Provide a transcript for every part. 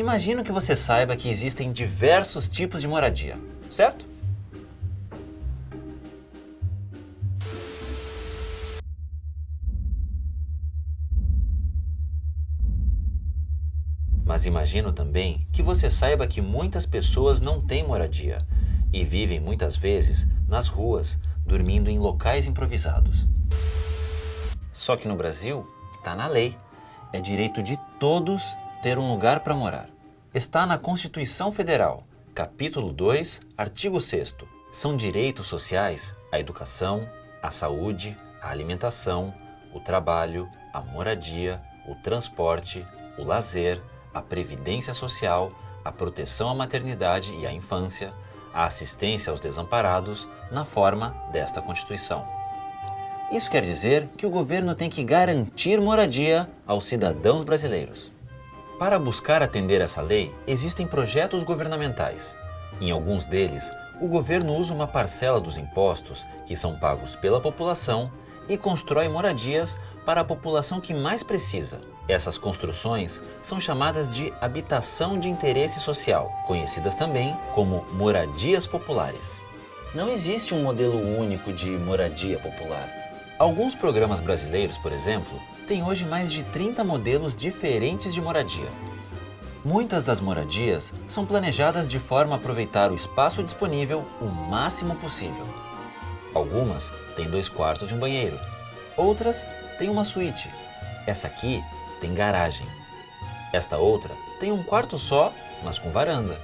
Imagino que você saiba que existem diversos tipos de moradia, certo? Mas imagino também que você saiba que muitas pessoas não têm moradia e vivem muitas vezes nas ruas, dormindo em locais improvisados. Só que no Brasil, está na lei. É direito de todos ter um lugar para morar. Está na Constituição Federal, capítulo 2, artigo 6º. São direitos sociais a educação, a saúde, a alimentação, o trabalho, a moradia, o transporte, o lazer, a previdência social, a proteção à maternidade e à infância, a assistência aos desamparados, na forma desta Constituição. Isso quer dizer que o governo tem que garantir moradia aos cidadãos brasileiros. Para buscar atender essa lei, existem projetos governamentais. Em alguns deles, o governo usa uma parcela dos impostos que são pagos pela população e constrói moradias para a população que mais precisa. Essas construções são chamadas de habitação de interesse social, conhecidas também como moradias populares. Não existe um modelo único de moradia popular. Alguns programas brasileiros, por exemplo, têm hoje mais de 30 modelos diferentes de moradia. Muitas das moradias são planejadas de forma a aproveitar o espaço disponível o máximo possível. Algumas têm 2 quartos e um banheiro. Outras têm uma suíte. Essa aqui tem garagem. Esta outra tem um quarto só, mas com varanda.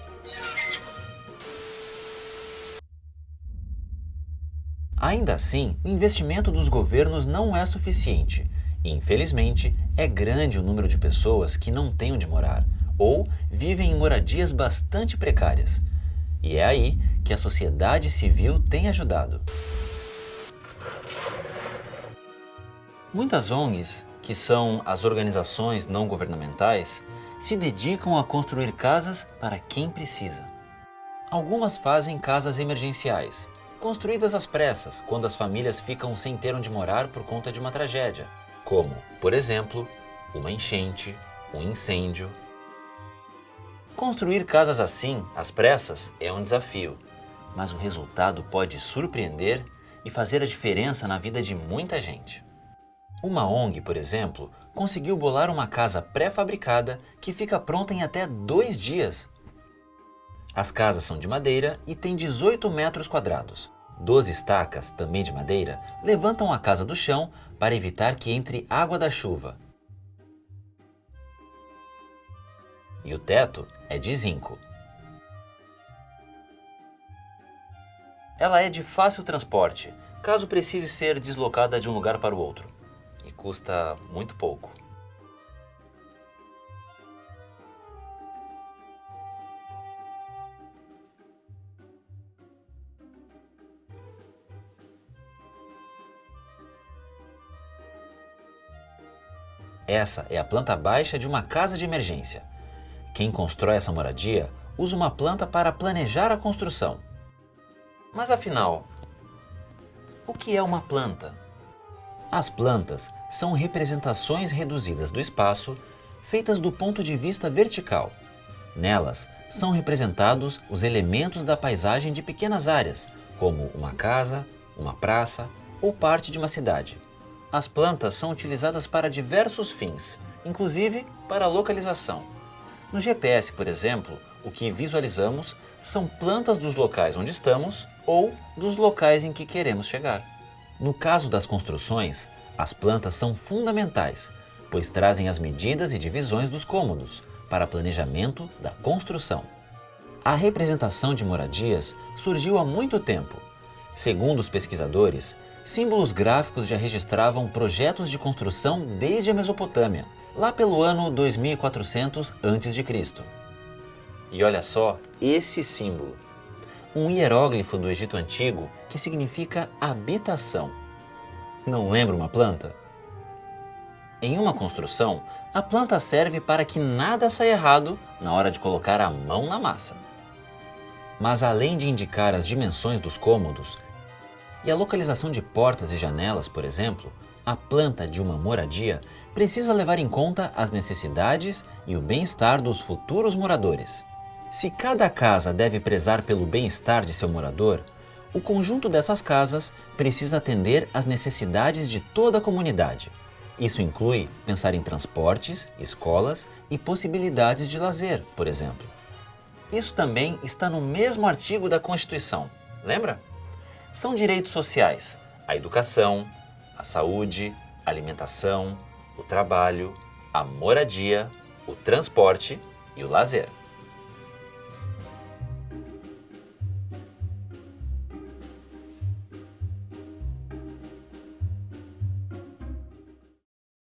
Ainda assim, o investimento dos governos não é suficiente. E, infelizmente, é grande o número de pessoas que não têm onde morar ou vivem em moradias bastante precárias. E é aí que a sociedade civil tem ajudado. Muitas ONGs, que são as organizações não governamentais, se dedicam a construir casas para quem precisa. Algumas fazem casas emergenciais, construídas às pressas quando as famílias ficam sem ter onde morar por conta de uma tragédia, como, por exemplo, uma enchente, um incêndio. Construir casas assim, às pressas, é um desafio, mas o resultado pode surpreender e fazer a diferença na vida de muita gente. Uma ONG, por exemplo, conseguiu bolar uma casa pré-fabricada que fica pronta em até 2 dias. As casas são de madeira e têm 18 metros quadrados. 12 estacas, também de madeira, levantam a casa do chão para evitar que entre água da chuva. E o teto é de zinco. Ela é de fácil transporte, caso precise ser deslocada de um lugar para o outro. E custa muito pouco. Essa é a planta baixa de uma casa de emergência. Quem constrói essa moradia usa uma planta para planejar a construção. Mas afinal, o que é uma planta? As plantas são representações reduzidas do espaço, feitas do ponto de vista vertical. Nelas são representados os elementos da paisagem de pequenas áreas, como uma casa, uma praça ou parte de uma cidade. As plantas são utilizadas para diversos fins, inclusive para a localização. No GPS, por exemplo, o que visualizamos são plantas dos locais onde estamos ou dos locais em que queremos chegar. No caso das construções, as plantas são fundamentais, pois trazem as medidas e divisões dos cômodos para planejamento da construção. A representação de moradias surgiu há muito tempo. Segundo os pesquisadores, símbolos gráficos já registravam projetos de construção desde a Mesopotâmia, lá pelo ano 2400 a.C. E olha só esse símbolo, um hieróglifo do Egito Antigo que significa habitação. Não lembra uma planta? Em uma construção, a planta serve para que nada saia errado na hora de colocar a mão na massa. Mas além de indicar as dimensões dos cômodos e a localização de portas e janelas, por exemplo, A planta de uma moradia precisa levar em conta as necessidades e o bem-estar dos futuros moradores. Se cada casa deve prezar pelo bem-estar de seu morador, o conjunto dessas casas precisa atender às necessidades de toda a comunidade. Isso inclui pensar em transportes, escolas e possibilidades de lazer, por exemplo. Isso também está no mesmo artigo da Constituição, lembra? São direitos sociais: a educação, a saúde, a alimentação, o trabalho, a moradia, o transporte e o lazer.